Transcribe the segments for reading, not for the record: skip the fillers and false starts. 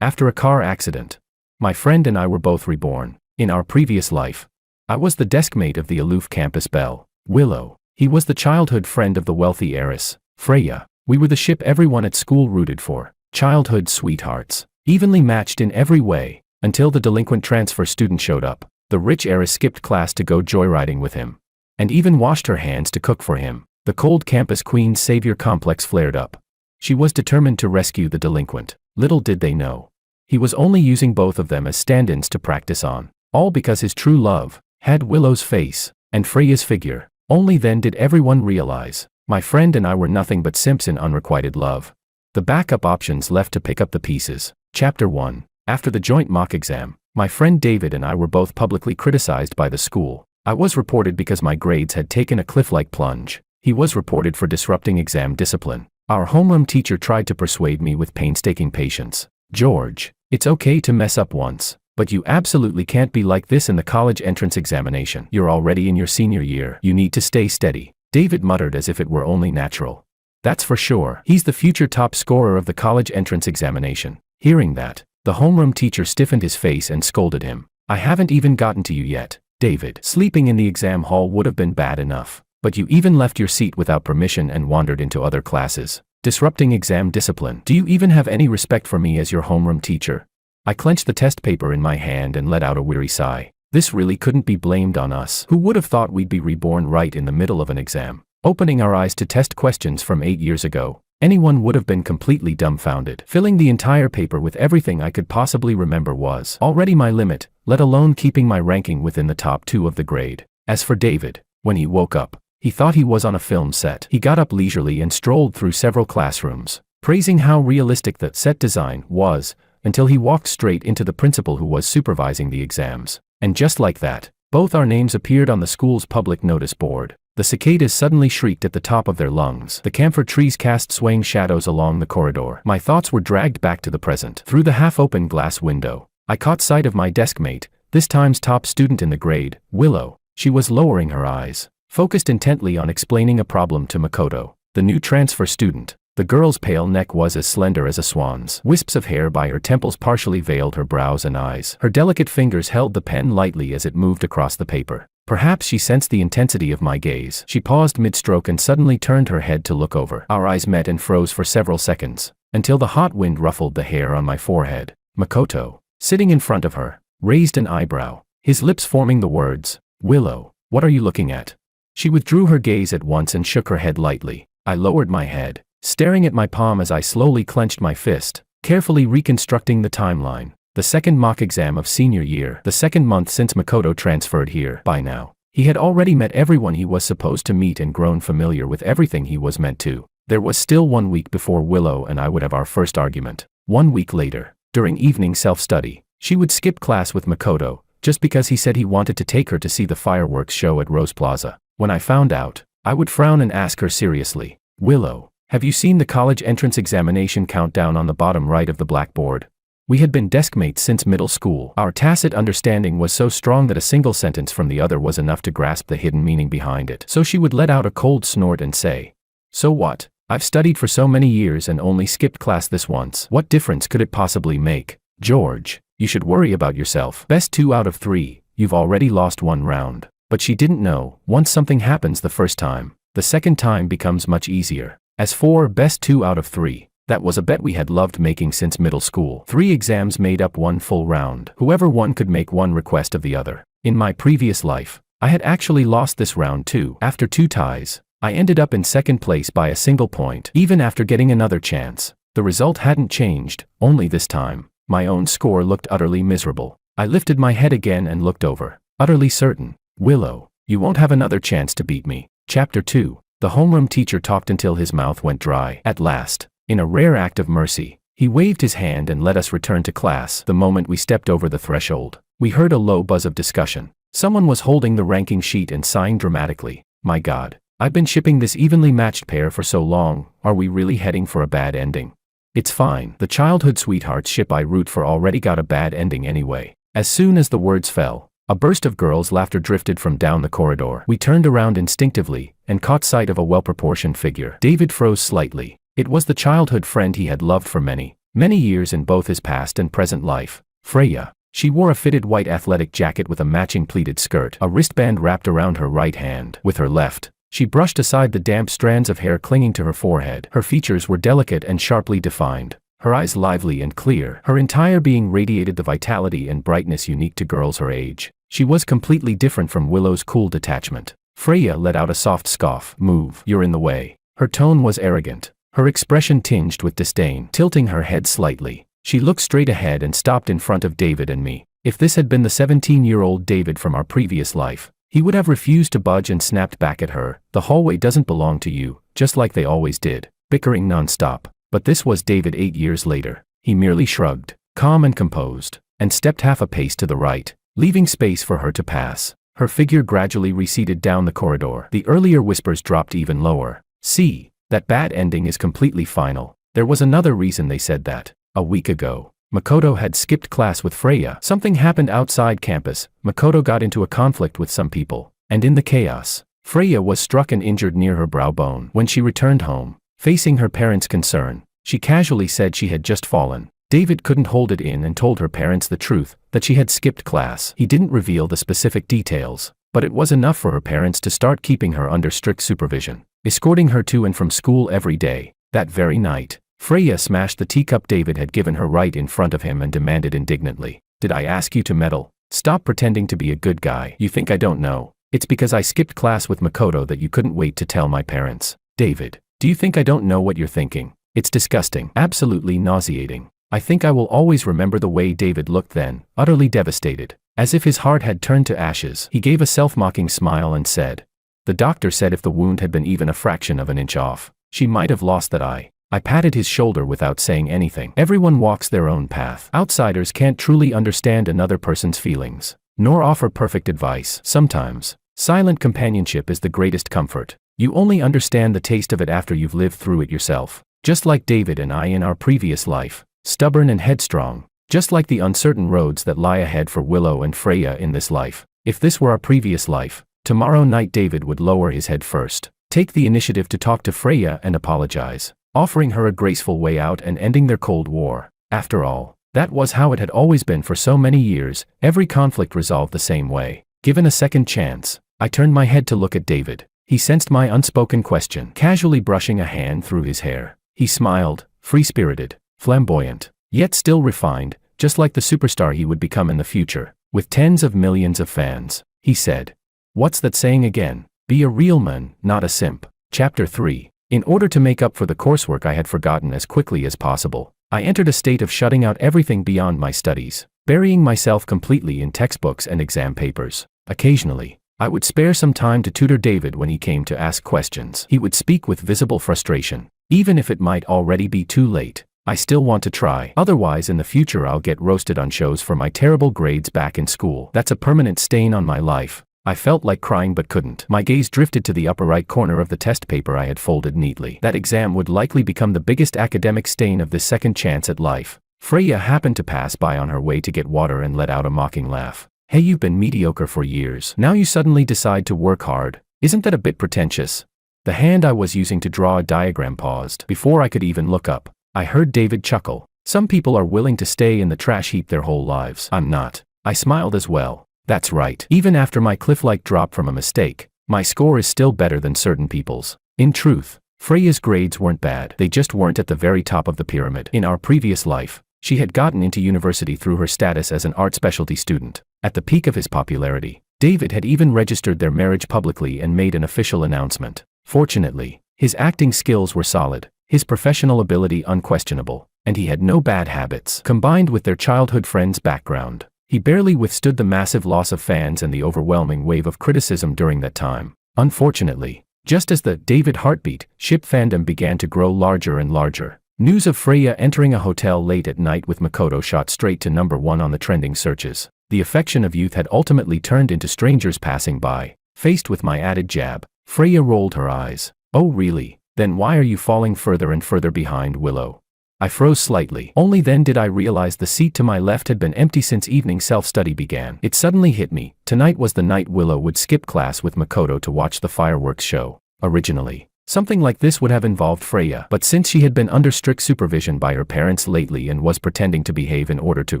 After a car accident. My friend and I were both reborn. In our previous life. I was the deskmate of the aloof campus belle, Willow. He was the childhood friend of the wealthy heiress, Freya. We were the ship everyone at school rooted for. Childhood sweethearts. Evenly matched in every way, until the delinquent transfer student showed up. The rich heiress skipped class to go joyriding with him. And even washed her hands to cook for him. The cold campus queen's savior complex flared up. She was determined to rescue the delinquent. Little did they know. He was only using both of them as stand-ins to practice on. All because his true love had Willow's face and Freya's figure. Only then did everyone realize, my friend and I were nothing but simps in unrequited love. The backup options left to pick up the pieces. Chapter 1. After the joint mock exam, my friend David and I were both publicly criticized by the school. I was reported because my grades had taken a cliff-like plunge. He was reported for disrupting exam discipline. Our homeroom teacher tried to persuade me with painstaking patience. George, it's okay to mess up once, but you absolutely can't be like this in the college entrance examination. You're already in your senior year. You need to stay steady. David muttered as if it were only natural. That's for sure. He's the future top scorer of the college entrance examination. Hearing that, the homeroom teacher stiffened his face and scolded him. I haven't even gotten to you yet, David. Sleeping in the exam hall would have been bad enough, but you even left your seat without permission and wandered into other classes, disrupting exam discipline. Do you even have any respect for me as your homeroom teacher? I clenched the test paper in my hand and let out a weary sigh. This really couldn't be blamed on us. Who would have thought we'd be reborn right in the middle of an exam? Opening our eyes to test questions from 8 years ago, anyone would have been completely dumbfounded. Filling the entire paper with everything I could possibly remember was already my limit, let alone keeping my ranking within the top 2 of the grade. As for David, when he woke up, he thought he was on a film set. He got up leisurely and strolled through several classrooms, praising how realistic the set design was, until he walked straight into the principal who was supervising the exams. And just like that, both our names appeared on the school's public notice board. The cicadas suddenly shrieked at the top of their lungs. The camphor trees cast swaying shadows along the corridor. My thoughts were dragged back to the present. Through the half-open glass window, I caught sight of my deskmate, this time's top student in the grade, Willow. She was lowering her eyes, focused intently on explaining a problem to Makoto, the new transfer student. The girl's pale neck was as slender as a swan's. Wisps of hair by her temples partially veiled her brows and eyes. Her delicate fingers held the pen lightly as it moved across the paper. Perhaps she sensed the intensity of my gaze. She paused mid-stroke and suddenly turned her head to look over. Our eyes met and froze for several seconds, until the hot wind ruffled the hair on my forehead. Makoto, sitting in front of her, raised an eyebrow, his lips forming the words, "Willow, what are you looking at?" She withdrew her gaze at once and shook her head lightly. I lowered my head, staring at my palm as I slowly clenched my fist, carefully reconstructing the timeline. The second mock exam of senior year, the second month since Makoto transferred here. By now, he had already met everyone he was supposed to meet and grown familiar with everything he was meant to. There was still 1 week before Willow and I would have our first argument. 1 week later, during evening self-study, she would skip class with Makoto, just because he said he wanted to take her to see the fireworks show at Rose Plaza. When I found out, I would frown and ask her seriously, "Willow, have you seen the college entrance examination countdown on the bottom right of the blackboard?" We had been deskmates since middle school. Our tacit understanding was so strong that a single sentence from the other was enough to grasp the hidden meaning behind it. So she would let out a cold snort and say, "So what? I've studied for so many years and only skipped class this once. What difference could it possibly make? George, you should worry about yourself. Best 2 out of 3, you've already lost 1 round." But she didn't know, once something happens the first time, the second time becomes much easier. As for best 2 out of 3, that was a bet we had loved making since middle school. 3 exams made up 1 full round. Whoever won could make 1 request of the other. In my previous life, I had actually lost this round too. After 2 ties, I ended up in second place by a single point. Even after getting another chance, the result hadn't changed, only this time, my own score looked utterly miserable. I lifted my head again and looked over, utterly certain. "Willow, you won't have another chance to beat me." Chapter 2. The homeroom teacher talked until his mouth went dry. At last, in a rare act of mercy, he waved his hand and let us return to class. The moment we stepped over the threshold, we heard a low buzz of discussion. Someone was holding the ranking sheet and sighing dramatically. "My God, I've been shipping this evenly matched pair for so long, are we really heading for a bad ending?" "It's fine. The childhood sweethearts ship I root for already got a bad ending anyway." As soon as the words fell, a burst of girls' laughter drifted from down the corridor. We turned around instinctively, and caught sight of a well-proportioned figure. David froze slightly. It was the childhood friend he had loved for many, many years in both his past and present life. Freya. She wore a fitted white athletic jacket with a matching pleated skirt, a wristband wrapped around her right hand. With her left, she brushed aside the damp strands of hair clinging to her forehead. Her features were delicate and sharply defined, her eyes lively and clear. Her entire being radiated the vitality and brightness unique to girls her age. She was completely different from Willow's cool detachment. Freya let out a soft scoff. "Move, you're in the way." Her tone was arrogant, her expression tinged with disdain. Tilting her head slightly, she looked straight ahead and stopped in front of David and me. If this had been the 17-year-old David from our previous life, he would have refused to budge and snapped back at her. "The hallway doesn't belong to you," just like they always did, bickering non-stop. But this was David 8 years later. He merely shrugged, calm and composed, and stepped half a pace to the right, leaving space for her to pass. Her figure gradually receded down the corridor. The earlier whispers dropped even lower. "See, that bad ending is completely final." There was another reason they said that. A week ago, Makoto had skipped class with Freya. Something happened outside campus. Makoto got into a conflict with some people, and in the chaos, Freya was struck and injured near her brow bone. When she returned home, facing her parents' concern, she casually said she had just fallen. David couldn't hold it in and told her parents the truth, that she had skipped class. He didn't reveal the specific details, but it was enough for her parents to start keeping her under strict supervision, escorting her to and from school every day. That very night, Freya smashed the teacup David had given her right in front of him and demanded indignantly, "Did I ask you to meddle? Stop pretending to be a good guy. You think I don't know? It's because I skipped class with Makoto that you couldn't wait to tell my parents." "David, do you think I don't know what you're thinking? It's disgusting, absolutely nauseating." I think I will always remember the way David looked then, utterly devastated, as if his heart had turned to ashes. He gave a self-mocking smile and said, "The doctor said if the wound had been even a fraction of an inch off, she might have lost that eye." I patted his shoulder without saying anything. Everyone walks their own path. Outsiders can't truly understand another person's feelings, nor offer perfect advice. Sometimes, silent companionship is the greatest comfort. You only understand the taste of it after you've lived through it yourself. Just like David and I in our previous life. Stubborn and headstrong, just like the uncertain roads that lie ahead for Willow and Freya in this life. If this were our previous life, tomorrow night David would lower his head first, take the initiative to talk to Freya and apologize, offering her a graceful way out and ending their Cold War. After all, that was how it had always been for so many years, every conflict resolved the same way. Given a second chance, I turned my head to look at David. He sensed my unspoken question, casually brushing a hand through his hair. He smiled, free-spirited, flamboyant, yet still refined, just like the superstar he would become in the future, with tens of millions of fans. He said, "What's that saying again? Be a real man, not a simp." Chapter 3. In order to make up for the coursework I had forgotten as quickly as possible, I entered a state of shutting out everything beyond my studies, burying myself completely in textbooks and exam papers. Occasionally, I would spare some time to tutor David when he came to ask questions. He would speak with visible frustration, even if it might already be too late. "I still want to try. Otherwise in the future I'll get roasted on shows for my terrible grades back in school. That's a permanent stain on my life." I felt like crying but couldn't. My gaze drifted to the upper right corner of the test paper I had folded neatly. That exam would likely become the biggest academic stain of this second chance at life. Freya happened to pass by on her way to get water and let out a mocking laugh. "Hey, you've been mediocre for years. Now you suddenly decide to work hard. Isn't that a bit pretentious?" The hand I was using to draw a diagram paused. Before I could even look up, I heard David chuckle. "Some people are willing to stay in the trash heap their whole lives. I'm not." I smiled as well. "That's right. Even after my cliff-like drop from a mistake, my score is still better than certain people's." In truth, Freya's grades weren't bad. They just weren't at the very top of the pyramid. In our previous life, she had gotten into university through her status as an art specialty student. At the peak of his popularity, David had even registered their marriage publicly and made an official announcement. Fortunately, his acting skills were solid, his professional ability unquestionable, and he had no bad habits. Combined with their childhood friend's background, he barely withstood the massive loss of fans and the overwhelming wave of criticism during that time. Unfortunately, just as the David heartbeat ship fandom began to grow larger and larger, news of Freya entering a hotel late at night with Makoto shot straight to #1 on the trending searches. The affection of youth had ultimately turned into strangers passing by. Faced with my added jab, Freya rolled her eyes. "Oh really? Then why are you falling further and further behind, Willow?" I froze slightly. Only then did I realize the seat to my left had been empty since evening self-study began. It suddenly hit me. Tonight was the night Willow would skip class with Makoto to watch the fireworks show. Originally, Something like this would have involved Freya, but since she had been under strict supervision by her parents lately and was pretending to behave in order to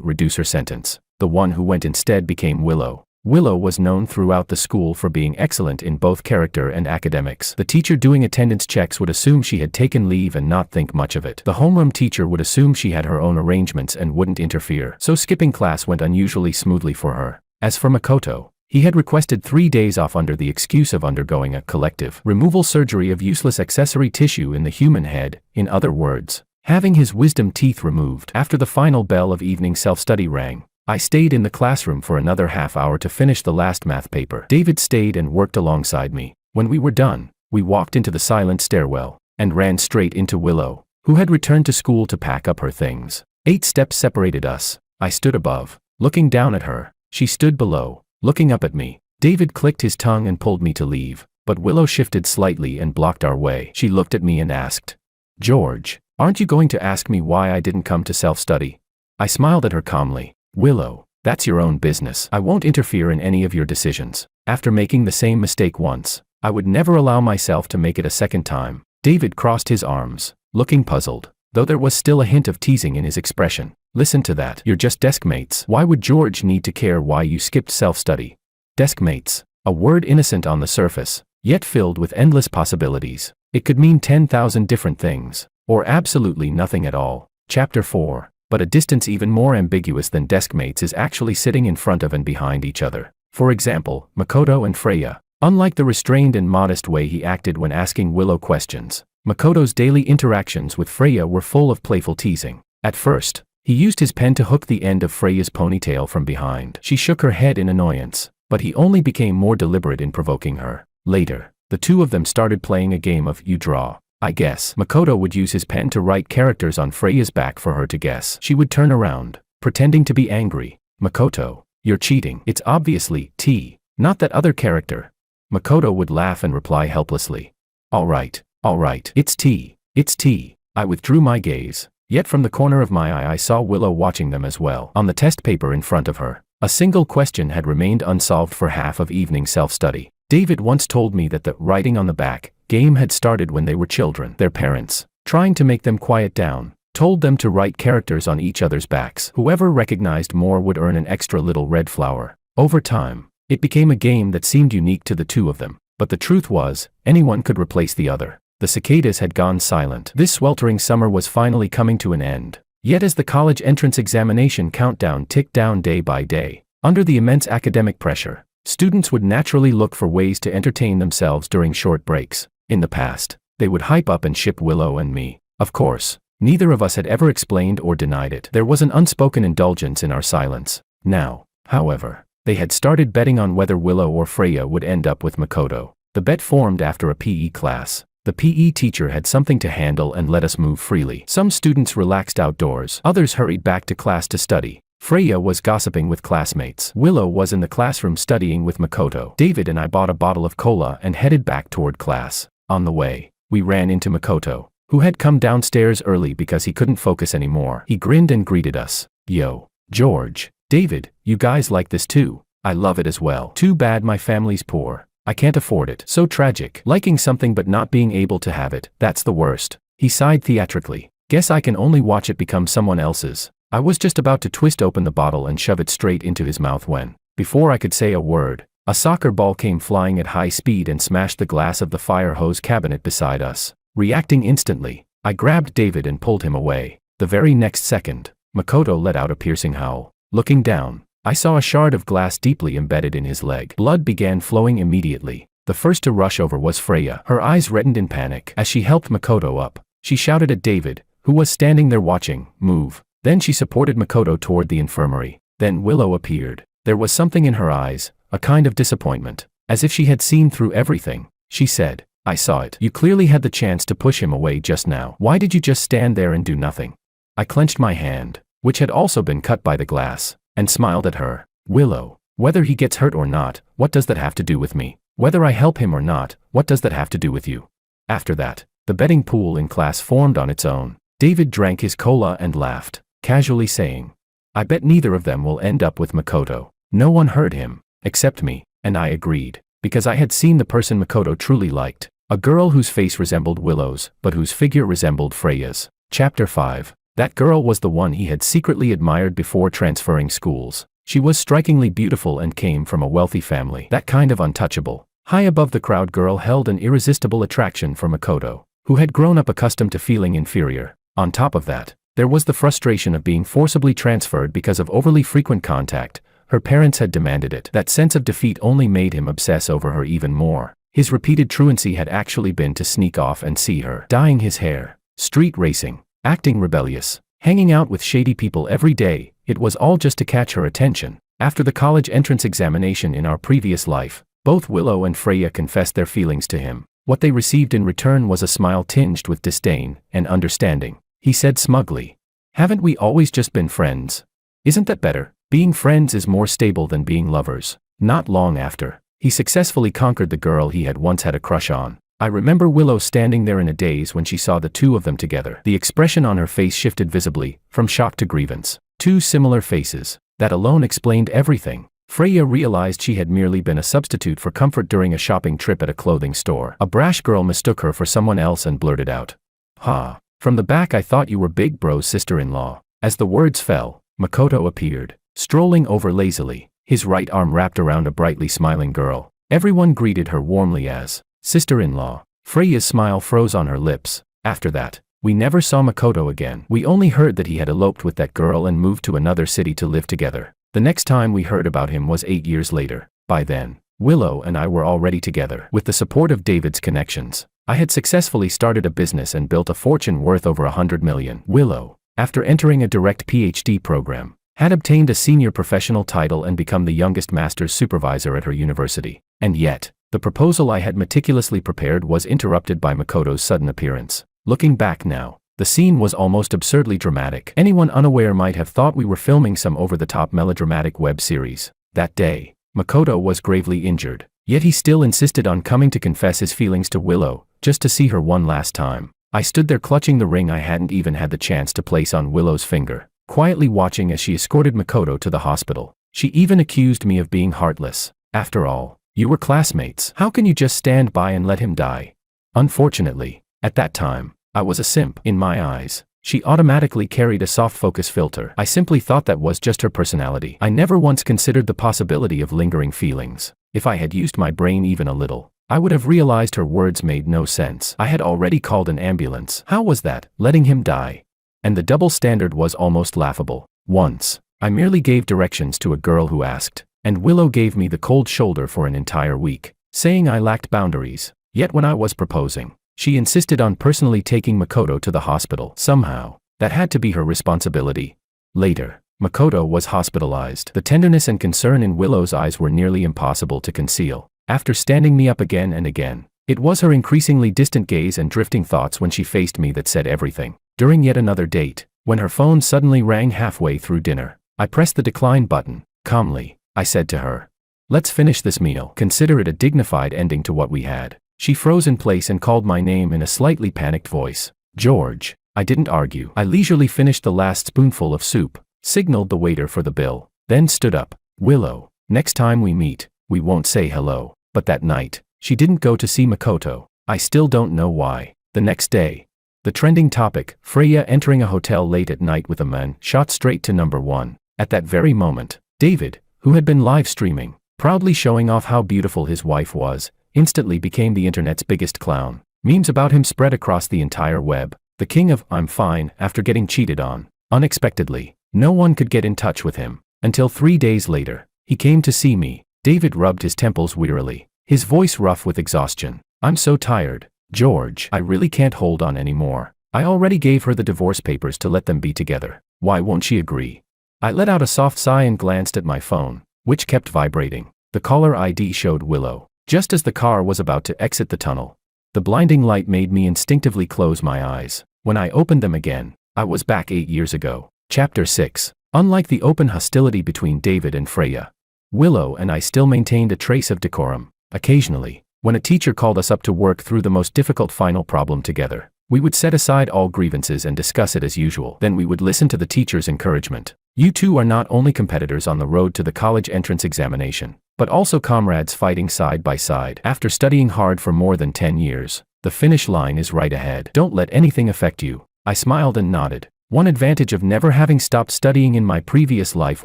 reduce her sentence, the one who went instead became Willow. Willow was known throughout the school for being excellent in both character and academics. The teacher doing attendance checks would assume she had taken leave and not think much of it. The homeroom teacher would assume she had her own arrangements and wouldn't interfere, so skipping class went unusually smoothly for her. As for Makoto, he had requested 3 days off under the excuse of undergoing a collective removal surgery of useless accessory tissue in the human head, in other words, having his wisdom teeth removed. After the final bell of evening self-study rang, I stayed in the classroom for another half hour to finish the last math paper. David stayed and worked alongside me. When we were done, we walked into the silent stairwell and ran straight into Willow, who had returned to school to pack up her things. 8 steps separated us. I stood above, looking down at her. She stood below, looking up at me. David clicked his tongue and pulled me to leave, but Willow shifted slightly and blocked our way. She looked at me and asked, "George, aren't you going to ask me why I didn't come to self-study?" I smiled at her calmly. "Willow, that's your own business. I won't interfere in any of your decisions. After making the same mistake once, I would never allow myself to make it a second time." David crossed his arms, looking puzzled, though there was still a hint of teasing in his expression. "Listen to that. You're just desk mates. Why would George need to care why you skipped self-study?" Desk mates, a word innocent on the surface, yet filled with endless possibilities. It could mean 10,000 different things, or absolutely nothing at all. Chapter 4. But a distance even more ambiguous than desk mates is actually sitting in front of and behind each other. For example, Makoto and Freya. Unlike the restrained and modest way he acted when asking Willow questions, Makoto's daily interactions with Freya were full of playful teasing. At first, he used his pen to hook the end of Freya's ponytail from behind. She shook her head in annoyance, but he only became more deliberate in provoking her. Later, the two of them started playing a game of you draw, I guess. Makoto would use his pen to write characters on Freya's back for her to guess. She would turn around, pretending to be angry. "Makoto, you're cheating. It's obviously T, not that other character." Makoto would laugh and reply helplessly, all right, it's T, it's T." I withdrew my gaze, yet from the corner of my eye I saw Willow watching them as well. On the test paper in front of her, a single question had remained unsolved for half of evening self-study. David once told me that the writing on the back game had started when they were children. Their parents, trying to make them quiet down, told them to write characters on each other's backs. Whoever recognized more would earn an extra little red flower. Over time, it became a game that seemed unique to the two of them, but the truth was, anyone could replace the other. The cicadas had gone silent. This sweltering summer was finally coming to an end. Yet as the college entrance examination countdown ticked down day by day, under the immense academic pressure, students would naturally look for ways to entertain themselves during short breaks. In the past, they would hype up and ship Willow and me. Of course, neither of us had ever explained or denied it. There was an unspoken indulgence in our silence. Now, however, they had started betting on whether Willow or Freya would end up with Makoto. The bet formed after a PE class. The PE teacher had something to handle and let us move freely. Some students relaxed outdoors. Others hurried back to class to study. Freya was gossiping with classmates. Willow was in the classroom studying with Makoto. David and I bought a bottle of cola and headed back toward class. On the way, we ran into Makoto, who had come downstairs early because he couldn't focus anymore. He grinned and greeted us. "Yo, George, David, you guys like this too? I love it as well. Too bad my family's poor. I can't afford it. So tragic. Liking something but not being able to have it, that's the worst." He sighed theatrically. "Guess I can only watch it become someone else's." I was just about to twist open the bottle and shove it straight into his mouth when, before I could say a word, a soccer ball came flying at high speed and smashed the glass of the fire hose cabinet beside us. Reacting instantly, I grabbed David and pulled him away. The very next second, Makoto let out a piercing howl. Looking down, I saw a shard of glass deeply embedded in his leg. Blood began flowing immediately. The first to rush over was Freya. Her eyes reddened in panic. As she helped Makoto up, she shouted at David, who was standing there watching, "Move." Then she supported Makoto toward the infirmary. Then Willow appeared. There was something in her eyes, a kind of disappointment, as if she had seen through everything. She said, "I saw it. You clearly had the chance to push him away just now. Why did you just stand there and do nothing?" I clenched my hand, which had also been cut by the glass, and smiled at her. "Willow, whether he gets hurt or not, what does that have to do with me? Whether I help him or not, what does that have to do with you?" After that, the betting pool in class formed on its own. David drank his cola and laughed, casually saying, "I bet neither of them will end up with Makoto." No one heard him, except me, and I agreed, because I had seen the person Makoto truly liked. A girl whose face resembled Willow's, but whose figure resembled Freya's. Chapter 5. That girl was the one he had secretly admired before transferring schools. She was strikingly beautiful and came from a wealthy family. That kind of untouchable, high above the crowd girl held an irresistible attraction for Makoto, who had grown up accustomed to feeling inferior. On top of that, there was the frustration of being forcibly transferred because of overly frequent contact. Her parents had demanded it. That sense of defeat only made him obsess over her even more. His repeated truancy had actually been to sneak off and see her, dyeing his hair, street racing, acting rebellious, hanging out with shady people every day. It was all just to catch her attention. After the college entrance examination in our previous life, both Willow and Freya confessed their feelings to him. What they received in return was a smile tinged with disdain and understanding. He said smugly, "Haven't we always just been friends? Isn't that better? Being friends is more stable than being lovers." Not long after, he successfully conquered the girl he had once had a crush on. I remember Willow standing there in a daze when she saw the two of them together. The expression on her face shifted visibly, from shock to grievance. Two similar faces. That alone explained everything. Freya realized she had merely been a substitute for comfort during a shopping trip at a clothing store. A brash girl mistook her for someone else and blurted out, "Ha! From the back I thought you were Big Bro's sister-in-law." As the words fell, Makoto appeared, strolling over lazily, his right arm wrapped around a brightly smiling girl. Everyone greeted her warmly as sister-in-law. Freya's smile froze on her lips. After that, we never saw Makoto again. We only heard that he had eloped with that girl and moved to another city to live together. The next time we heard about him was 8 years later. By then, Willow and I were already together. With the support of David's connections, I had successfully started a business and built a fortune worth over 100 million. Willow, after entering a direct PhD program, had obtained a senior professional title and become the youngest master's supervisor at her university. And yet, the proposal I had meticulously prepared was interrupted by Makoto's sudden appearance. Looking back now, the scene was almost absurdly dramatic. Anyone unaware might have thought we were filming some over-the-top melodramatic web series. That day, Makoto was gravely injured, yet he still insisted on coming to confess his feelings to Willow, just to see her one last time. I stood there clutching the ring I hadn't even had the chance to place on Willow's finger, quietly watching as she escorted Makoto to the hospital. She even accused me of being heartless. After all, you were classmates. How can you just stand by and let him die? Unfortunately, at that time, I was a simp. In my eyes, she automatically carried a soft focus filter. I simply thought that was just her personality. I never once considered the possibility of lingering feelings. If I had used my brain even a little, I would have realized her words made no sense. I had already called an ambulance. How was that, letting him die? And the double standard was almost laughable. Once, I merely gave directions to a girl who asked, and Willow gave me the cold shoulder for an entire week, saying I lacked boundaries. Yet when I was proposing, she insisted on personally taking Makoto to the hospital. Somehow, that had to be her responsibility. Later, Makoto was hospitalized. The tenderness and concern in Willow's eyes were nearly impossible to conceal. After standing me up again and again, it was her increasingly distant gaze and drifting thoughts when she faced me that said everything. During yet another date, when her phone suddenly rang halfway through dinner, I pressed the decline button. Calmly, I said to her, "Let's finish this meal. Consider it a dignified ending to what we had." She froze in place and called my name in a slightly panicked voice. "George." I didn't argue. I leisurely finished the last spoonful of soup, signaled the waiter for the bill, then stood up. "Willow, next time we meet, we won't say hello." But that night, she didn't go to see Makoto. I still don't know why. The next day, the trending topic, Freya entering a hotel late at night with a man, shot straight to #1. At that very moment, David, who had been live streaming, proudly showing off how beautiful his wife was, instantly became the internet's biggest clown. Memes about him spread across the entire web. The king of "I'm fine" after getting cheated on. Unexpectedly, no one could get in touch with him. Until 3 days later, he came to see me. David rubbed his temples wearily, his voice rough with exhaustion. "I'm so tired, George. I really can't hold on anymore. I already gave her the divorce papers to let them be together. Why won't she agree?" I let out a soft sigh and glanced at my phone, which kept vibrating. The caller ID showed Willow. Just as the car was about to exit the tunnel, the blinding light made me instinctively close my eyes. When I opened them again, I was back 8 years ago. Chapter 6. Unlike the open hostility between David and Freya, Willow and I still maintained a trace of decorum. Occasionally, when a teacher called us up to work through the most difficult final problem together, We would set aside all grievances and discuss it as usual. Then we would listen to the teacher's encouragement. You two are not only competitors on the road to the college entrance examination, but also comrades fighting side by side. After studying hard for more than 10 years, the finish line is right ahead. Don't let anything affect you. I smiled and nodded. One advantage of never having stopped studying in my previous life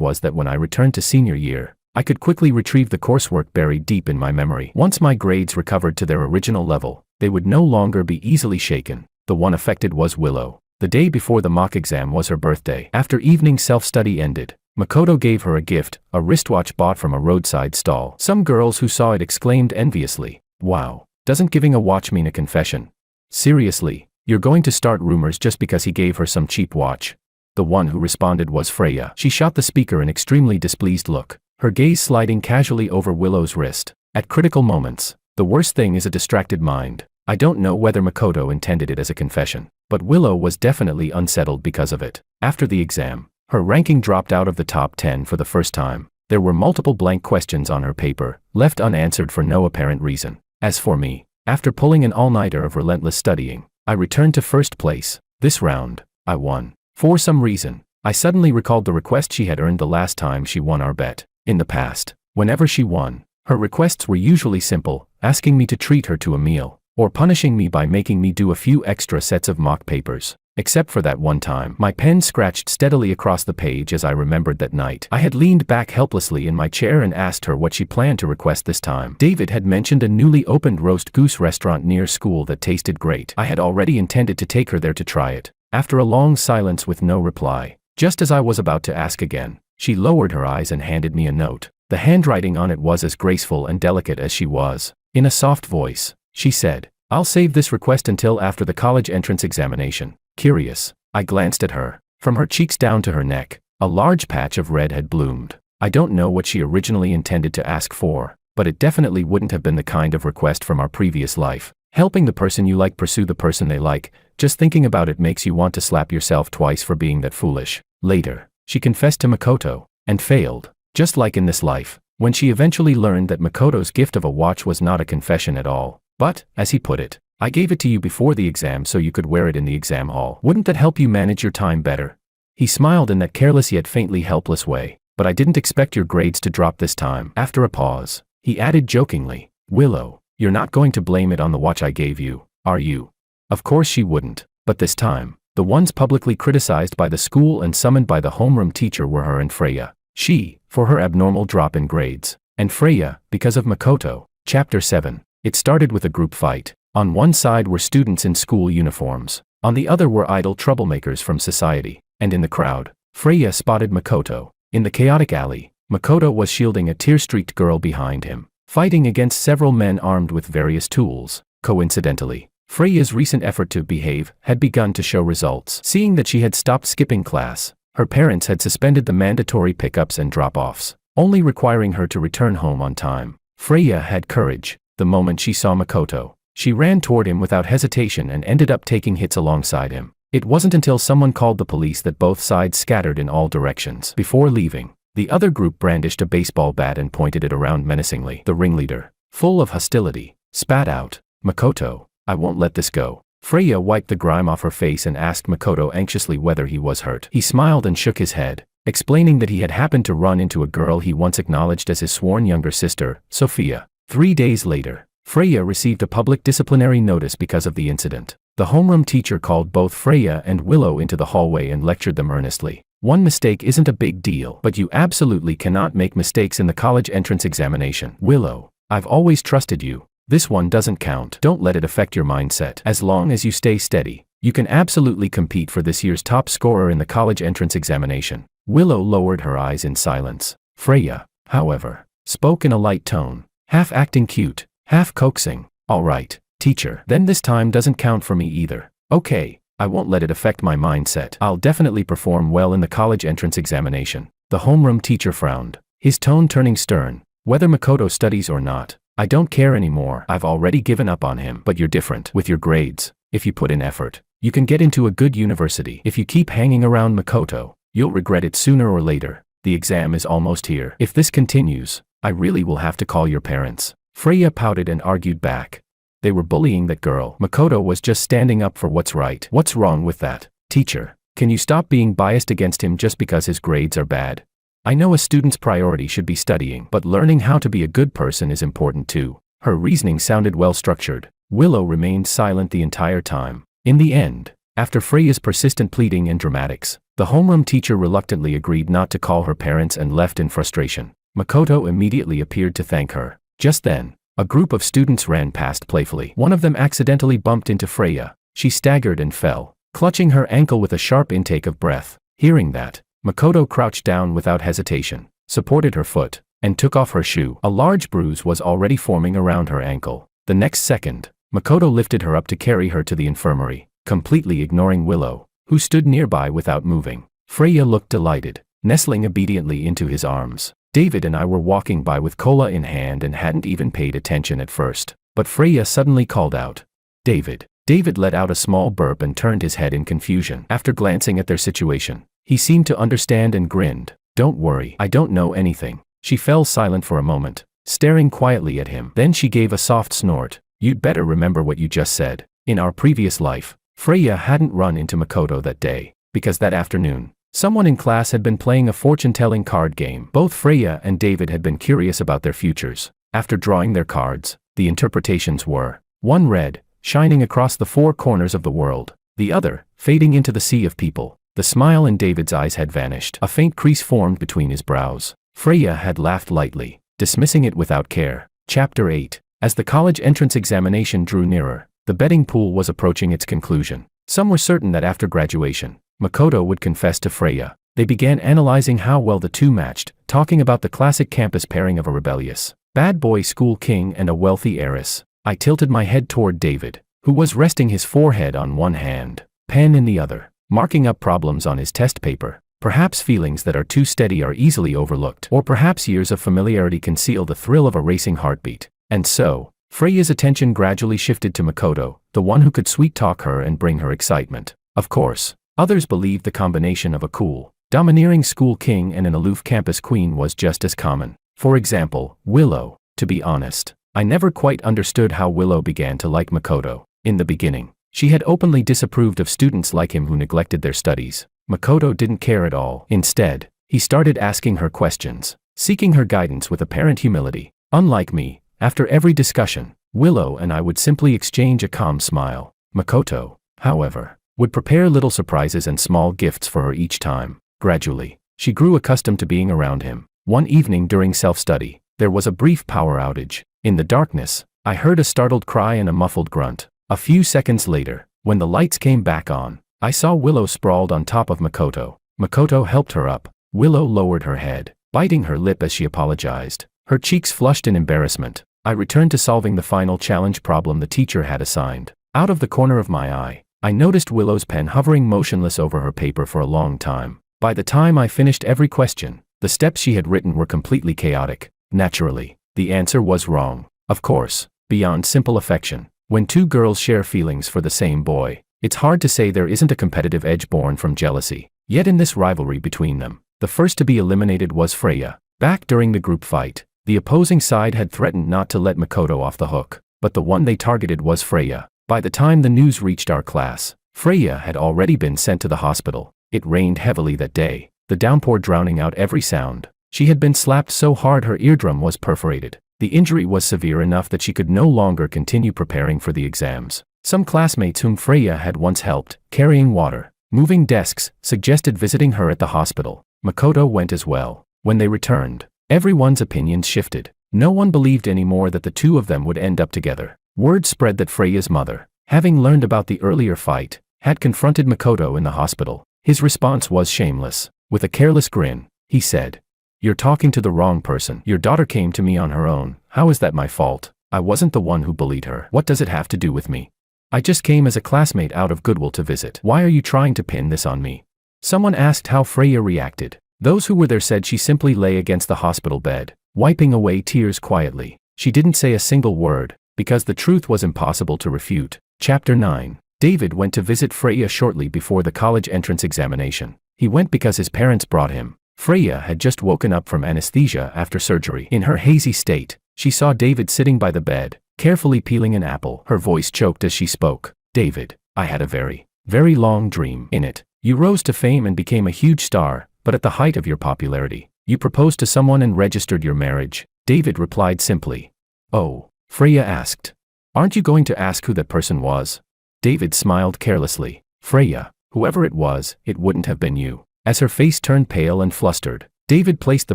was that when I returned to senior year, I could quickly retrieve the coursework buried deep in my memory. Once my grades recovered to their original level, they would no longer be easily shaken. The one affected was Willow. The day before the mock exam was her birthday. After evening self-study ended, Makoto gave her a gift, a wristwatch bought from a roadside stall. Some girls who saw it exclaimed enviously, "Wow, doesn't giving a watch mean a confession? Seriously, you're going to start rumors just because he gave her some cheap watch?" The one who responded was Freya. She shot the speaker an extremely displeased look, her gaze sliding casually over Willow's wrist. At critical moments, the worst thing is a distracted mind. I don't know whether Makoto intended it as a confession, but Willow was definitely unsettled because of it. After the exam, her ranking dropped out of the top 10 for the first time. There were multiple blank questions on her paper, left unanswered for no apparent reason. As for me, after pulling an all-nighter of relentless studying, I returned to first place. This round, I won. For some reason, I suddenly recalled the request she had earned the last time she won our bet. In the past, whenever she won, her requests were usually simple, asking me to treat her to a meal, or punishing me by making me do a few extra sets of mock papers. Except for that one time, my pen scratched steadily across the page as I remembered that night. I had leaned back helplessly in my chair and asked her what she planned to request this time. David had mentioned a newly opened roast goose restaurant near school that tasted great. I had already intended to take her there to try it. After a long silence with no reply, just as I was about to ask again, she lowered her eyes and handed me a note. The handwriting on it was as graceful and delicate as she was. In a soft voice, she said, "I'll save this request until after the college entrance examination." Curious, I glanced at her. From her cheeks down to her neck, a large patch of red had bloomed. I don't know what she originally intended to ask for, but it definitely wouldn't have been the kind of request from our previous life. Helping the person you like pursue the person they like, just thinking about it makes you want to slap yourself twice for being that foolish. Later, she confessed to Makoto, and failed. Just like in this life, when she eventually learned that Makoto's gift of a watch was not a confession at all, but, as he put it, "I gave it to you before the exam so you could wear it in the exam hall. Wouldn't that help you manage your time better?" He smiled in that careless yet faintly helpless way. "But I didn't expect your grades to drop this time." After a pause, he added jokingly, "Willow, you're not going to blame it on the watch I gave you, are you?" Of course she wouldn't, but this time, the ones publicly criticized by the school and summoned by the homeroom teacher were her and Freya. She, for her abnormal drop in grades, and Freya, because of Makoto. Chapter 7. It started with a group fight. On one side were students in school uniforms, on the other were idle troublemakers from society, and in the crowd, Freya spotted Makoto. In the chaotic alley, Makoto was shielding a tear-streaked girl behind him, fighting against several men armed with various tools. Coincidentally, Freya's recent effort to behave had begun to show results. Seeing that she had stopped skipping class, her parents had suspended the mandatory pickups and drop-offs, only requiring her to return home on time. Freya had courage. The moment she saw Makoto, she ran toward him without hesitation and ended up taking hits alongside him. It wasn't until someone called the police that both sides scattered in all directions. Before leaving, the other group brandished a baseball bat and pointed it around menacingly. The ringleader, full of hostility, spat out, "Makoto, I won't let this go." Freya wiped the grime off her face and asked Makoto anxiously whether he was hurt. He smiled and shook his head, explaining that he had happened to run into a girl he once acknowledged as his sworn younger sister, Sophia. 3 days later, Freya received a public disciplinary notice because of the incident. The homeroom teacher called both Freya and Willow into the hallway and lectured them earnestly. "One mistake isn't a big deal, but you absolutely cannot make mistakes in the college entrance examination. Willow, I've always trusted you. This one doesn't count. Don't let it affect your mindset. As long as you stay steady, you can absolutely compete for this year's top scorer in the college entrance examination." Willow lowered her eyes in silence. Freya, however, spoke in a light tone, half acting cute, half coaxing. "All right, teacher. Then this time doesn't count for me either. Okay, I won't let it affect my mindset. I'll definitely perform well in the college entrance examination." The homeroom teacher frowned, his tone turning stern. "Whether Makoto studies or not, I don't care anymore. I've already given up on him. But you're different with your grades. If you put in effort, you can get into a good university. If you keep hanging around Makoto, you'll regret it sooner or later. The exam is almost here. If this continues, I really will have to call your parents." Freya pouted and argued back. They were bullying that girl. Makoto was just standing up for what's right. What's wrong with that? Teacher, can you stop being biased against him just because his grades are bad? I know a student's priority should be studying, but learning how to be a good person is important too. Her reasoning sounded well structured. Willow remained silent the entire time. In the end, after Freya's persistent pleading and dramatics, the homeroom teacher reluctantly agreed not to call her parents and left in frustration. Makoto immediately appeared to thank her. Just then, a group of students ran past playfully. One of them accidentally bumped into Freya. She staggered and fell, clutching her ankle with a sharp intake of breath. Hearing that, Makoto crouched down without hesitation, supported her foot, and took off her shoe. A large bruise was already forming around her ankle. The next second, Makoto lifted her up to carry her to the infirmary, completely ignoring Willow, who stood nearby without moving. Freya looked delighted, nestling obediently into his arms. David and I were walking by with cola in hand and hadn't even paid attention at first. But Freya suddenly called out, "David." David let out a small burp and turned his head in confusion. After glancing at their situation, he seemed to understand and grinned. "Don't worry, I don't know anything." She fell silent for a moment, staring quietly at him. Then she gave a soft snort. "You'd better remember what you just said." In our previous life, Freya hadn't run into Makoto that day, because that afternoon, someone in class had been playing a fortune-telling card game. Both Freya and David had been curious about their futures. After drawing their cards, the interpretations were: one red, shining across the four corners of the world; the other, fading into the sea of people. The smile in David's eyes had vanished. A faint crease formed between his brows. Freya had laughed lightly, dismissing it without care. Chapter 8. As the college entrance examination drew nearer, the betting pool was approaching its conclusion. Some were certain that after graduation, Makoto would confess to Freya. They began analyzing how well the two matched, talking about the classic campus pairing of a rebellious bad boy school king and a wealthy heiress. I tilted my head toward David, who was resting his forehead on one hand, pen in the other, marking up problems on his test paper. Perhaps feelings that are too steady are easily overlooked, or perhaps years of familiarity conceal the thrill of a racing heartbeat. And so, Freya's attention gradually shifted to Makoto, the one who could sweet-talk her and bring her excitement. Of course, others believed the combination of a cool, domineering school king and an aloof campus queen was just as common. For example, Willow. To be honest, I never quite understood how Willow began to like Makoto. In the beginning, she had openly disapproved of students like him who neglected their studies. Makoto didn't care at all. Instead, he started asking her questions, seeking her guidance with apparent humility. Unlike me, after every discussion, Willow and I would simply exchange a calm smile. Makoto, however, would prepare little surprises and small gifts for her each time. Gradually, she grew accustomed to being around him. One evening during self-study, there was a brief power outage. In the darkness, I heard a startled cry and a muffled grunt. A few seconds later, when the lights came back on, I saw Willow sprawled on top of Makoto. Makoto helped her up. Willow lowered her head, biting her lip as she apologized. Her cheeks flushed in embarrassment. I returned to solving the final challenge problem the teacher had assigned. Out of the corner of my eye, I noticed Willow's pen hovering motionless over her paper for a long time. By the time I finished every question, the steps she had written were completely chaotic. Naturally, the answer was wrong. Of course, beyond simple affection, when two girls share feelings for the same boy, it's hard to say there isn't a competitive edge born from jealousy. Yet in this rivalry between them, the first to be eliminated was Freya. Back during the group fight, the opposing side had threatened not to let Makoto off the hook, but the one they targeted was Freya. By the time the news reached our class, Freya had already been sent to the hospital. It rained heavily that day, the downpour drowning out every sound. She had been slapped so hard her eardrum was perforated. The injury was severe enough that she could no longer continue preparing for the exams. Some classmates whom Freya had once helped, carrying water, moving desks, suggested visiting her at the hospital. Makoto went as well. When they returned, everyone's opinions shifted. No one believed anymore that the two of them would end up together. Word spread that Freya's mother, having learned about the earlier fight, had confronted Makoto in the hospital. His response was shameless. With a careless grin, he said, "You're talking to the wrong person. Your daughter came to me on her own. How is that my fault? I wasn't the one who bullied her. What does it have to do with me? I just came as a classmate out of goodwill to visit. Why are you trying to pin this on me?" Someone asked how Freya reacted. Those who were there said she simply lay against the hospital bed, wiping away tears quietly. She didn't say a single word, because the truth was impossible to refute. Chapter 9. David went to visit Freya shortly before the college entrance examination. He went because his parents brought him. Freya had just woken up from anesthesia after surgery. In her hazy state, she saw David sitting by the bed, carefully peeling an apple. Her voice choked as she spoke. David, I had a very, very long dream. In it, you rose to fame and became a huge star, but at the height of your popularity, you proposed to someone and registered your marriage. David replied simply. Oh, Freya asked. Aren't you going to ask who that person was? David smiled carelessly. Freya, whoever it was, it wouldn't have been you. As her face turned pale and flustered, David placed the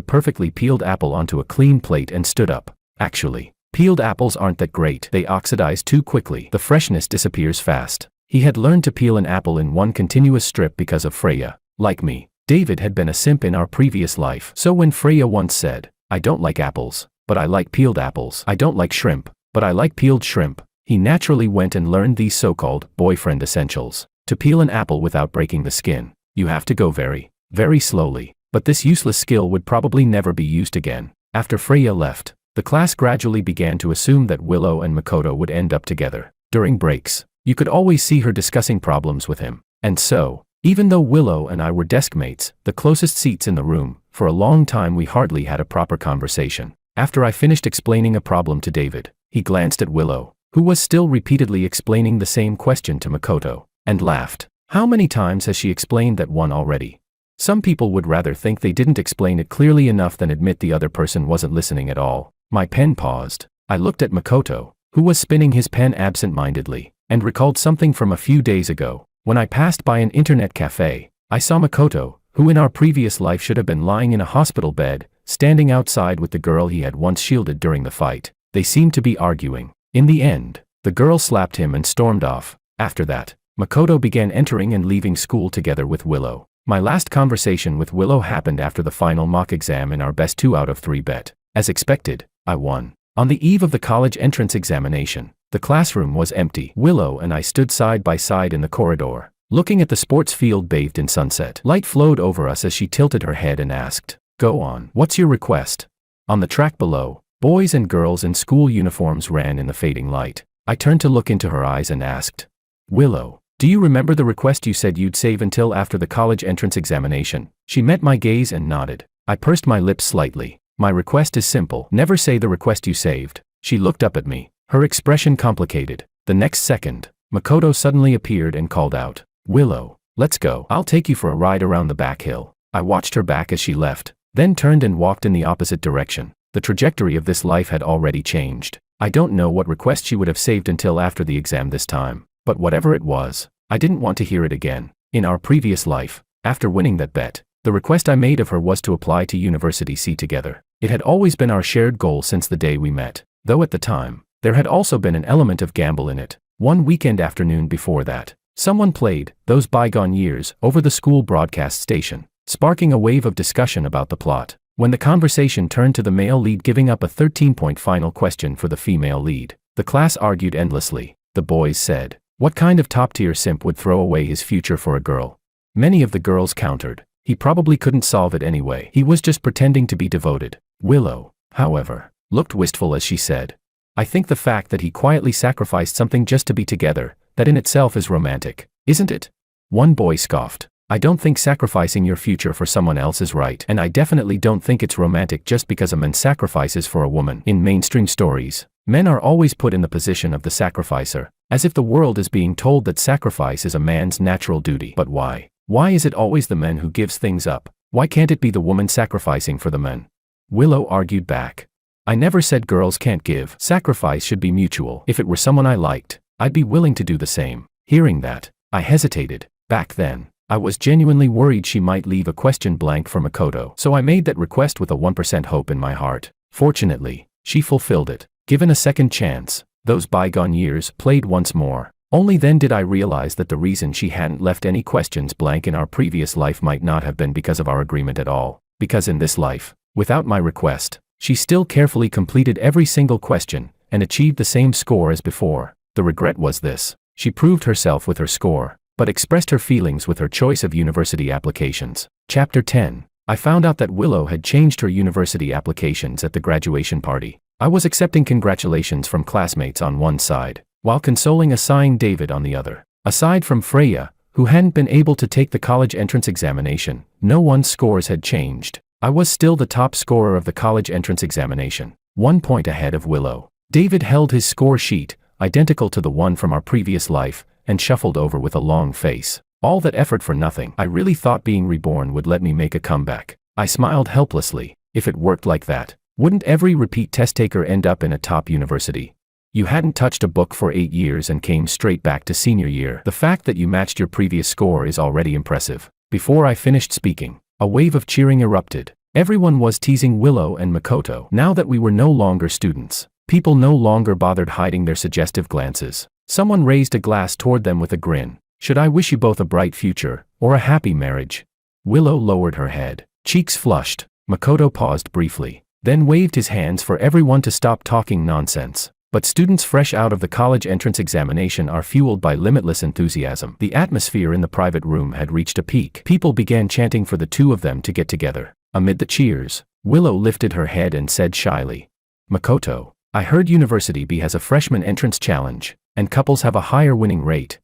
perfectly peeled apple onto a clean plate and stood up. Actually, peeled apples aren't that great. They oxidize too quickly. The freshness disappears fast. He had learned to peel an apple in one continuous strip because of Freya. Like me, David had been a simp in our previous life. So when Freya once said, I don't like apples, but I like peeled apples. I don't like shrimp, but I like peeled shrimp, he naturally went and learned these so-called boyfriend essentials. To peel an apple without breaking the skin, you have to go very, very slowly. But this useless skill would probably never be used again. After Freya left, the class gradually began to assume that Willow and Makoto would end up together. During breaks, you could always see her discussing problems with him. And so, even though Willow and I were desk mates, the closest seats in the room, for a long time we hardly had a proper conversation. After I finished explaining a problem to David, he glanced at Willow, who was still repeatedly explaining the same question to Makoto, and laughed. How many times has she explained that one already? Some people would rather think they didn't explain it clearly enough than admit the other person wasn't listening at all. My pen paused. I looked at Makoto, who was spinning his pen absent-mindedly, and recalled something from a few days ago. When I passed by an internet cafe, I saw Makoto, who in our previous life should have been lying in a hospital bed, standing outside with the girl he had once shielded during the fight. They seemed to be arguing. In the end, the girl slapped him and stormed off. After that, Makoto began entering and leaving school together with Willow. My last conversation with Willow happened after the final mock exam in our best 2 out of 3 bet. As expected, I won. On the eve of the college entrance examination, the classroom was empty. Willow and I stood side by side in the corridor, looking at the sports field bathed in sunset. Light flowed over us as she tilted her head and asked, Go on, what's your request? On the track below, boys and girls in school uniforms ran in the fading light. I turned to look into her eyes and asked, Willow, do you remember the request you said you'd save until after the college entrance examination? She met my gaze and nodded. I pursed my lips slightly. My request is simple. Never say the request you saved. She looked up at me, her expression complicated. The next second, Makoto suddenly appeared and called out, Willow, let's go. I'll take you for a ride around the back hill. I watched her back as she left, then turned and walked in the opposite direction. The trajectory of this life had already changed. I don't know what request she would have saved until after the exam this time, but whatever it was, I didn't want to hear it again. In our previous life, after winning that bet, the request I made of her was to apply to University C together. It had always been our shared goal since the day we met, though at the time, there had also been an element of gamble in it. One weekend afternoon before that, someone played Those Bygone Years over the school broadcast station, sparking a wave of discussion about the plot. When the conversation turned to the male lead giving up a 13-point final question for the female lead, the class argued endlessly. The boys said, What kind of top-tier simp would throw away his future for a girl? Many of the girls countered, He probably couldn't solve it anyway. He was just pretending to be devoted. Willow, however, looked wistful as she said, I think the fact that he quietly sacrificed something just to be together, that in itself is romantic, isn't it? One boy scoffed. I don't think sacrificing your future for someone else is right, and I definitely don't think it's romantic just because a man sacrifices for a woman. In mainstream stories, men are always put in the position of the sacrificer, as if the world is being told that sacrifice is a man's natural duty. But why? Why is it always the man who gives things up? Why can't it be the woman sacrificing for the man? Willow argued back. I never said girls can't give. Sacrifice should be mutual. If it were someone I liked, I'd be willing to do the same. Hearing that, I hesitated. Back then, I was genuinely worried she might leave a question blank for Makoto, so I made that request with a 1% hope in my heart. Fortunately, she fulfilled it. Given a second chance, Those Bygone Years played once more. Only then did I realize that the reason she hadn't left any questions blank in our previous life might not have been because of our agreement at all. Because in this life, without my request, she still carefully completed every single question, and achieved the same score as before. The regret was this. She proved herself with her score, but expressed her feelings with her choice of university applications. Chapter 10. I found out that Willow had changed her university applications at the graduation party. I was accepting congratulations from classmates on one side, while consoling a sighing David on the other. Aside from Freya, who hadn't been able to take the college entrance examination, no one's scores had changed. I was still the top scorer of the college entrance examination, 1 point ahead of Willow. David held his score sheet, identical to the one from our previous life, and shuffled over with a long face. All that effort for nothing. I really thought being reborn would let me make a comeback. I smiled helplessly. If it worked like that, wouldn't every repeat test taker end up in a top university? You hadn't touched a book for 8 years and came straight back to senior year. The fact that you matched your previous score is already impressive. Before I finished speaking, a wave of cheering erupted. Everyone was teasing Willow and Makoto. Now that we were no longer students, people no longer bothered hiding their suggestive glances. Someone raised a glass toward them with a grin. Should I wish you both a bright future, or a happy marriage? Willow lowered her head. Cheeks flushed. Makoto paused briefly, then waved his hands for everyone to stop talking nonsense. But students fresh out of the college entrance examination are fueled by limitless enthusiasm. The atmosphere in the private room had reached a peak. People began chanting for the two of them to get together. Amid the cheers, Willow lifted her head and said shyly, "Makoto, I heard University B has a freshman entrance challenge, and couples have a higher winning rate.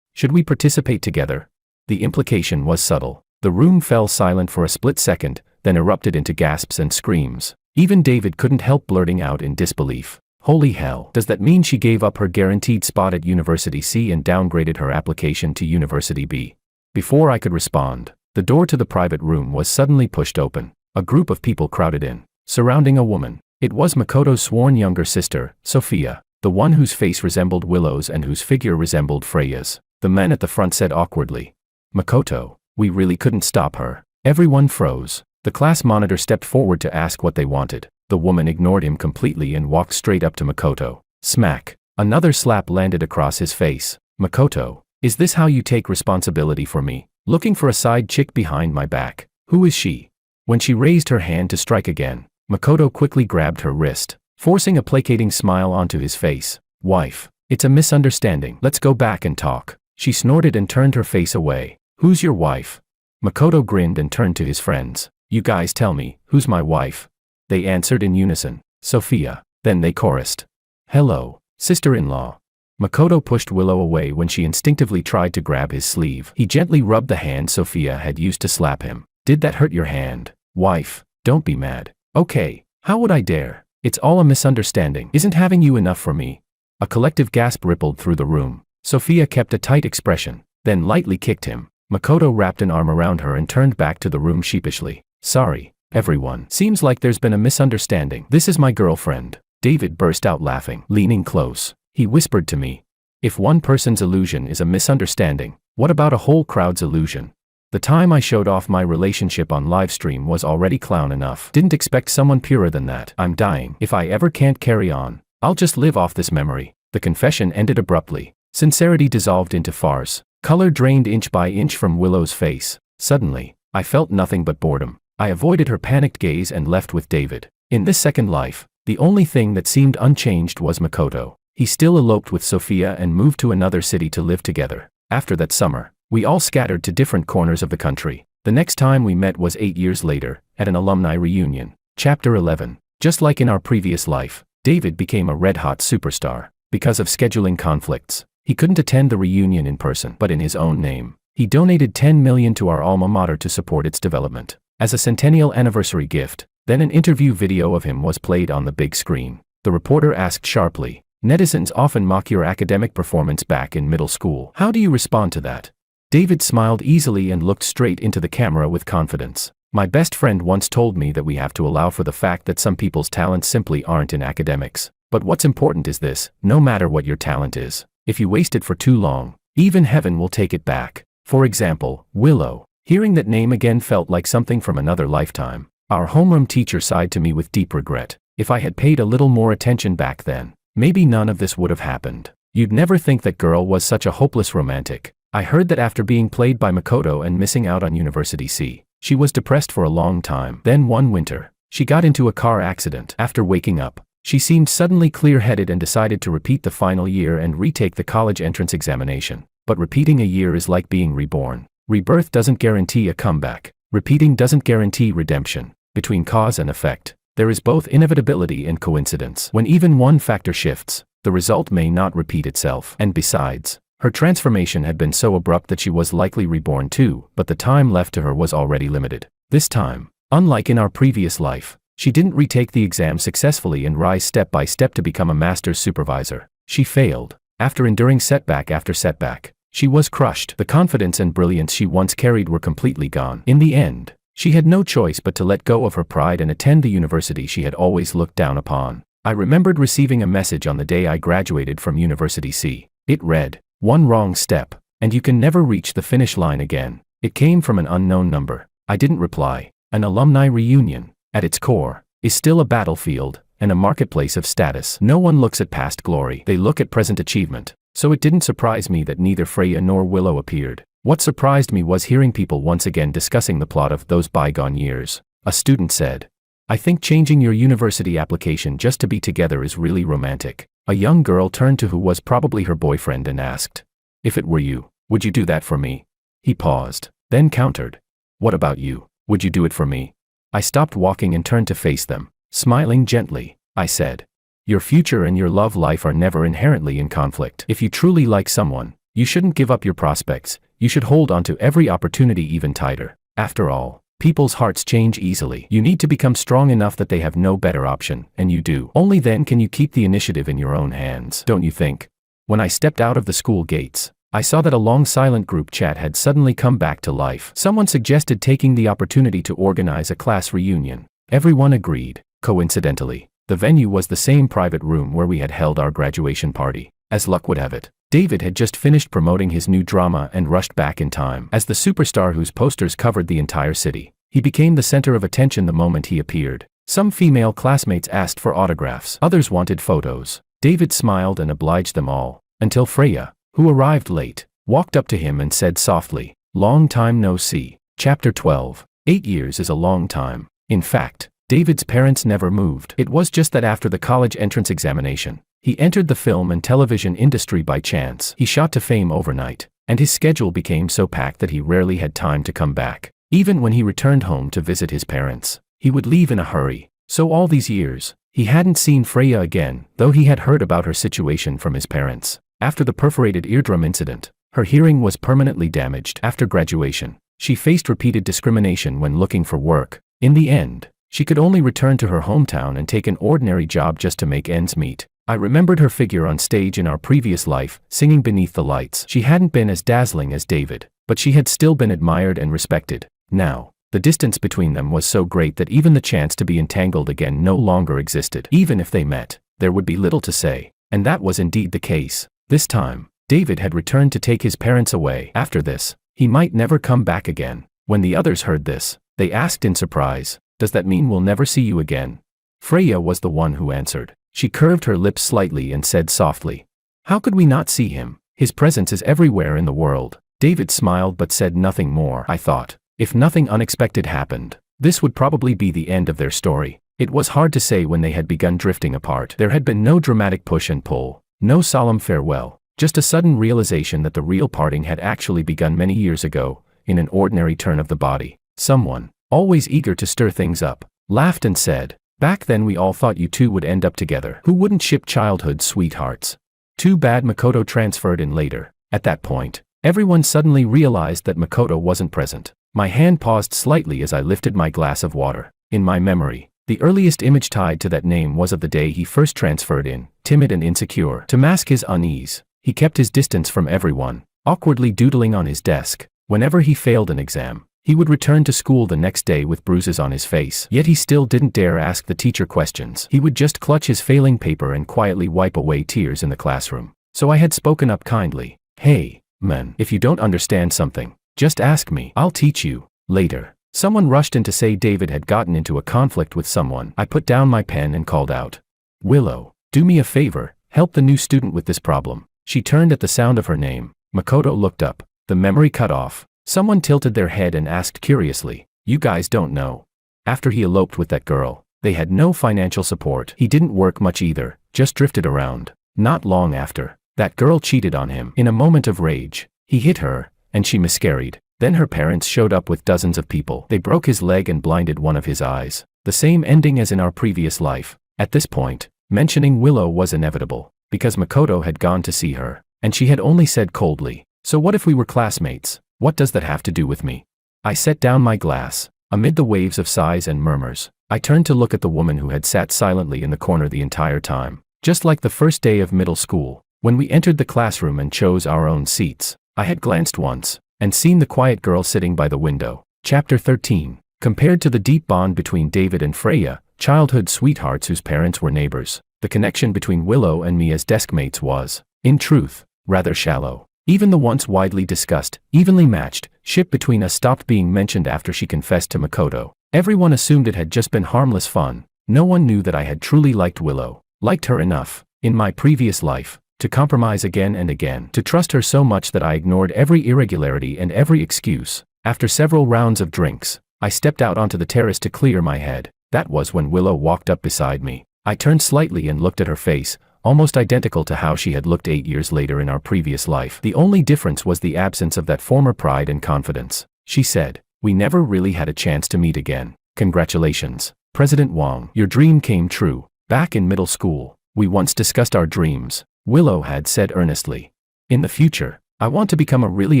Should we participate together?" The implication was subtle. The room fell silent for a split second, then erupted into gasps and screams. Even David couldn't help blurting out in disbelief, "Holy hell, does that mean she gave up her guaranteed spot at University C and downgraded her application to University B?" Before I could respond, the door to the private room was suddenly pushed open. A group of people crowded in, surrounding a woman. It was Makoto's sworn younger sister, Sophia, the one whose face resembled Willow's and whose figure resembled Freya's. The men at the front said awkwardly, "Makoto, we really couldn't stop her." Everyone froze. The class monitor stepped forward to ask what they wanted. The woman ignored him completely and walked straight up to Makoto. Smack. Another slap landed across his face. "Makoto, is this how you take responsibility for me? Looking for a side chick behind my back? Who is she?" When she raised her hand to strike again, Makoto quickly grabbed her wrist, forcing a placating smile onto his face. "Wife, it's a misunderstanding. Let's go back and talk." She snorted and turned her face away. "Who's your wife?" Makoto grinned and turned to his friends. "You guys tell me, who's my wife?" They answered in unison, "Sophia." Then they chorused, "Hello, sister-in-law." Makoto pushed Willow away when she instinctively tried to grab his sleeve. He gently rubbed the hand Sophia had used to slap him. "Did that hurt your hand? Wife, don't be mad." "Okay, how would I dare? It's all a misunderstanding. Isn't having you enough for me?" A collective gasp rippled through the room. Sophia kept a tight expression, then lightly kicked him. Makoto wrapped an arm around her and turned back to the room sheepishly. "Sorry, everyone. Seems like there's been a misunderstanding. This is my girlfriend." David burst out laughing. Leaning close, he whispered to me, "If one person's illusion is a misunderstanding, what about a whole crowd's illusion?" The time I showed off my relationship on livestream was already clown enough. Didn't expect someone purer than that. I'm dying. If I ever can't carry on, I'll just live off this memory. The confession ended abruptly. Sincerity dissolved into farce. Color drained inch by inch from Willow's face. Suddenly, I felt nothing but boredom. I avoided her panicked gaze and left with David. In this second life, the only thing that seemed unchanged was Makoto. He still eloped with Sophia and moved to another city to live together. After that summer, we all scattered to different corners of the country. The next time we met was 8 years later, at an alumni reunion. Chapter 11. Just like in our previous life, David became a red-hot superstar. Because of scheduling conflicts, he couldn't attend the reunion in person, but in his own name, he donated $10 million to our alma mater to support its development. As a centennial anniversary gift, then an interview video of him was played on the big screen. The reporter asked sharply, "Netizens often mock your academic performance back in middle school. How do you respond to that?" David smiled easily and looked straight into the camera with confidence. "My best friend once told me that we have to allow for the fact that some people's talents simply aren't in academics. But what's important is this: no matter what your talent is, if you waste it for too long, even heaven will take it back." For example, Willow. Hearing that name again felt like something from another lifetime. Our homeroom teacher sighed to me with deep regret. If I had paid a little more attention back then, maybe none of this would have happened. You'd never think that girl was such a hopeless romantic. I heard that after being played by Makoto and missing out on University C, she was depressed for a long time. Then one winter, she got into a car accident. After waking up, she seemed suddenly clear-headed and decided to repeat the final year and retake the college entrance examination. But repeating a year is like being reborn. Rebirth doesn't guarantee a comeback. Repeating doesn't guarantee redemption. Between cause and effect, there is both inevitability and coincidence. When even one factor shifts, the result may not repeat itself. And besides, her transformation had been so abrupt that she was likely reborn too, but the time left to her was already limited. This time, unlike in our previous life, She didn't retake the exam successfully and rise step by step to become a master's supervisor. She failed. After enduring setback after setback, she was crushed. The confidence and brilliance she once carried were completely gone. In the end, she had no choice but to let go of her pride and attend the university she had always looked down upon. I remembered receiving a message on the day I graduated from University C. It read, "One wrong step, and you can never reach the finish line again." It came from an unknown number. I didn't reply. An alumni reunion, at its core, is still a battlefield and a marketplace of status. No one looks at past glory, they look at present achievement. So it didn't surprise me that neither Freya nor Willow appeared. What surprised me was hearing people once again discussing the plot of those bygone years. A student said, "I think changing your university application just to be together is really romantic." A young girl turned to who was probably her boyfriend and asked, "If it were you, would you do that for me?" He paused, then countered, "What about you? Would you do it for me?" I stopped walking and turned to face them. Smiling gently, I said, "Your future and your love life are never inherently in conflict. If you truly like someone, you shouldn't give up your prospects. You should hold on to every opportunity even tighter. After all, people's hearts change easily. You need to become strong enough that they have no better option, and you do. Only then can you keep the initiative in your own hands, don't you think?" When I stepped out of the school gates, I saw that a long silent group chat had suddenly come back to life. Someone suggested taking the opportunity to organize a class reunion. Everyone agreed. Coincidentally, the venue was the same private room where we had held our graduation party. As luck would have it, David had just finished promoting his new drama and rushed back in time. As the superstar whose posters covered the entire city, he became the center of attention the moment he appeared. Some female classmates asked for autographs. Others wanted photos. David smiled and obliged them all, until Freya, who arrived late, walked up to him and said softly, "Long time no see." Chapter 12. 8 years is a long time. In fact, David's parents never moved. It was just that after the college entrance examination, he entered the film and television industry by chance. He shot to fame overnight, and his schedule became so packed that he rarely had time to come back. Even when he returned home to visit his parents, he would leave in a hurry. So all these years, he hadn't seen Freya again, though he had heard about her situation from his parents. After the perforated eardrum incident, her hearing was permanently damaged. After graduation, she faced repeated discrimination when looking for work. In the end, she could only return to her hometown and take an ordinary job just to make ends meet. I remembered her figure on stage in our previous life, singing beneath the lights. She hadn't been as dazzling as David, but she had still been admired and respected. Now, the distance between them was so great that even the chance to be entangled again no longer existed. Even if they met, there would be little to say, and that was indeed the case. This time, David had returned to take his parents away. After this, he might never come back again. When the others heard this, they asked in surprise, "Does that mean we'll never see you again?" Freya was the one who answered. She curved her lips slightly and said softly, "How could we not see him? His presence is everywhere in the world." David smiled but said nothing more. I thought, if nothing unexpected happened, this would probably be the end of their story. It was hard to say when they had begun drifting apart. There had been no dramatic push and pull, no solemn farewell, just a sudden realization that the real parting had actually begun many years ago, in an ordinary turn of the body. Someone, always eager to stir things up, laughed and said, "Back then we all thought you two would end up together. Who wouldn't ship childhood sweethearts?" Too bad Makoto transferred in later. At that point, everyone suddenly realized that Makoto wasn't present. My hand paused slightly as I lifted my glass of water. In my memory, the earliest image tied to that name was of the day he first transferred in, timid and insecure. To mask his unease, he kept his distance from everyone, awkwardly doodling on his desk. Whenever he failed an exam, he would return to school the next day with bruises on his face. Yet he still didn't dare ask the teacher questions. He would just clutch his failing paper and quietly wipe away tears in the classroom. So I had spoken up kindly. "Hey, man, if you don't understand something, just ask me. I'll teach you." Later, someone rushed in to say David had gotten into a conflict with someone. I put down my pen and called out, "Willow, do me a favor, help the new student with this problem." She turned at the sound of her name. Makoto looked up. The memory cut off. Someone tilted their head and asked curiously, "You guys don't know. After he eloped with that girl, they had no financial support. He didn't work much either, just drifted around. Not long after, that girl cheated on him. In a moment of rage, he hit her, and she miscarried. Then her parents showed up with dozens of people. They broke his leg and blinded one of his eyes. The same ending as in our previous life." At this point, mentioning Willow was inevitable, because Makoto had gone to see her, and she had only said coldly, "So what if we were classmates? What does that have to do with me?" I set down my glass. Amid the waves of sighs and murmurs, I turned to look at the woman who had sat silently in the corner the entire time. Just like the first day of middle school, when we entered the classroom and chose our own seats, I had glanced once and seen the quiet girl sitting by the window. Chapter 13. Compared to the deep bond between David and Freya, childhood sweethearts whose parents were neighbors, the connection between Willow and me as deskmates was, in truth, rather shallow. Even the once widely discussed, evenly matched, ship between us stopped being mentioned after she confessed to Makoto. Everyone assumed it had just been harmless fun. No one knew that I had truly liked Willow, liked her enough, in my previous life, to compromise again and again, to trust her so much that I ignored every irregularity and every excuse. After several rounds of drinks, I stepped out onto the terrace to clear my head. That was when Willow walked up beside me. I turned slightly and looked at her face, almost identical to how she had looked 8 years later in our previous life. The only difference was the absence of that former pride and confidence. She said, "We never really had a chance to meet again. Congratulations, President Wong. Your dream came true. Back in middle school, we once discussed our dreams," Willow had said earnestly. "In the future, I want to become a really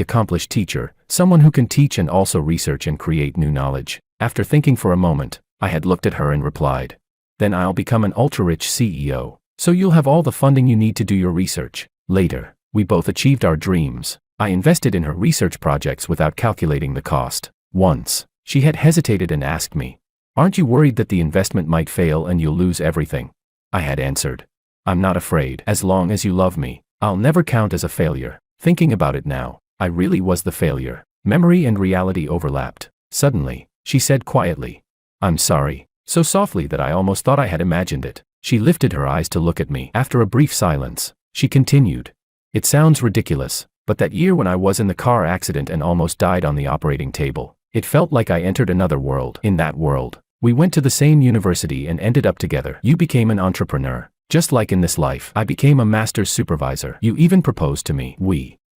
accomplished teacher, someone who can teach and also research and create new knowledge." After thinking for a moment, I had looked at her and replied, "Then I'll become an ultra-rich CEO. So you'll have all the funding you need to do your research." Later, we both achieved our dreams. I invested in her research projects without calculating the cost. Once, she had hesitated and asked me, "Aren't you worried that the investment might fail and you'll lose everything?" I had answered, "I'm not afraid. As long as you love me, I'll never count as a failure." Thinking about it now, I really was the failure. Memory and reality overlapped. Suddenly, she said quietly, "I'm sorry," so softly that I almost thought I had imagined it. She lifted her eyes to look at me. After a brief silence, she continued, "It sounds ridiculous, but that year when I was in the car accident and almost died on the operating table, it felt like I entered another world. In that world, we went to the same university and ended up together. You became an entrepreneur. Just like in this life, I became a master's supervisor. You even proposed to me.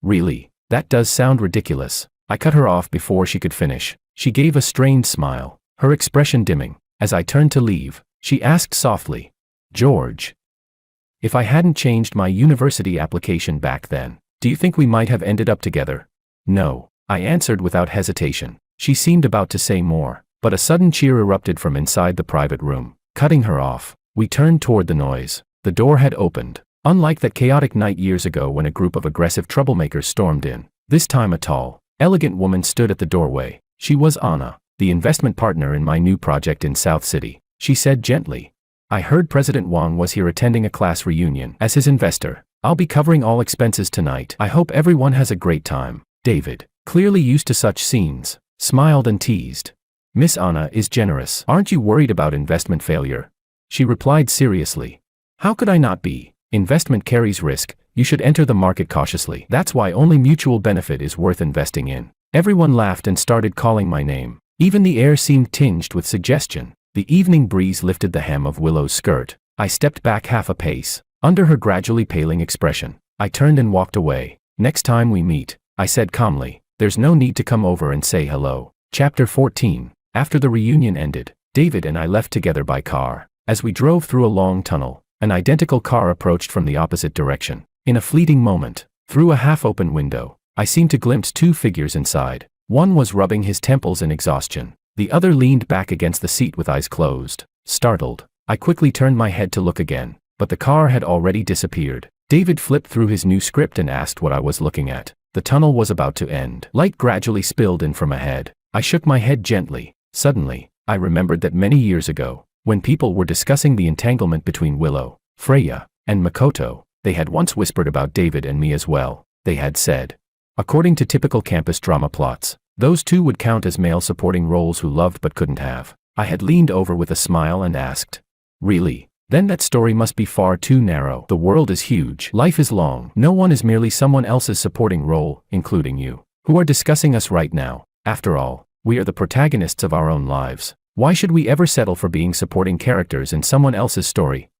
Really? That does sound ridiculous." I cut her off before she could finish. She gave a strained smile, her expression dimming. As I turned to leave, she asked softly, "George, if I hadn't changed my university application back then, do you think we might have ended up together?" "No," I answered without hesitation. She seemed about to say more, but a sudden cheer erupted from inside the private room, cutting her off. We turned toward the noise. The door had opened. Unlike that chaotic night years ago when a group of aggressive troublemakers stormed in, this time a tall, elegant woman stood at the doorway. She was Anna, the investment partner in my new project in South City. She said gently, "I heard President Wong was here attending a class reunion. As his investor, I'll be covering all expenses tonight. I hope everyone has a great time." David, clearly used to such scenes, smiled and teased, "Miss Anna is generous. Aren't you worried about investment failure?" She replied seriously, "How could I not be? Investment carries risk. You should enter the market cautiously. That's why only mutual benefit is worth investing in." Everyone laughed and started calling my name. Even the air seemed tinged with suggestion. The evening breeze lifted the hem of Willow's skirt. I stepped back half a pace. Under her gradually paling expression, I turned and walked away. "Next time we meet," I said calmly, "there's no need to come over and say hello." Chapter 14. After the reunion ended, David and I left together by car. As we drove through a long tunnel, an identical car approached from the opposite direction. In a fleeting moment, through a half-open window, I seemed to glimpse two figures inside. One was rubbing his temples in exhaustion. The other leaned back against the seat with eyes closed. Startled, I quickly turned my head to look again, but the car had already disappeared. David flipped through his new script and asked what I was looking at. The tunnel was about to end. Light gradually spilled in from ahead. I shook my head gently. Suddenly, I remembered that many years ago, when people were discussing the entanglement between Willow, Freya, and Makoto, they had once whispered about David and me as well. They had said, according to typical campus drama plots, those two would count as male supporting roles who loved but couldn't have. I had leaned over with a smile and asked, "Really? Then that story must be far too narrow. The world is huge. Life is long. No one is merely someone else's supporting role, including you, who are discussing us right now. After all, we are the protagonists of our own lives. Why should we ever settle for being supporting characters in someone else's story?"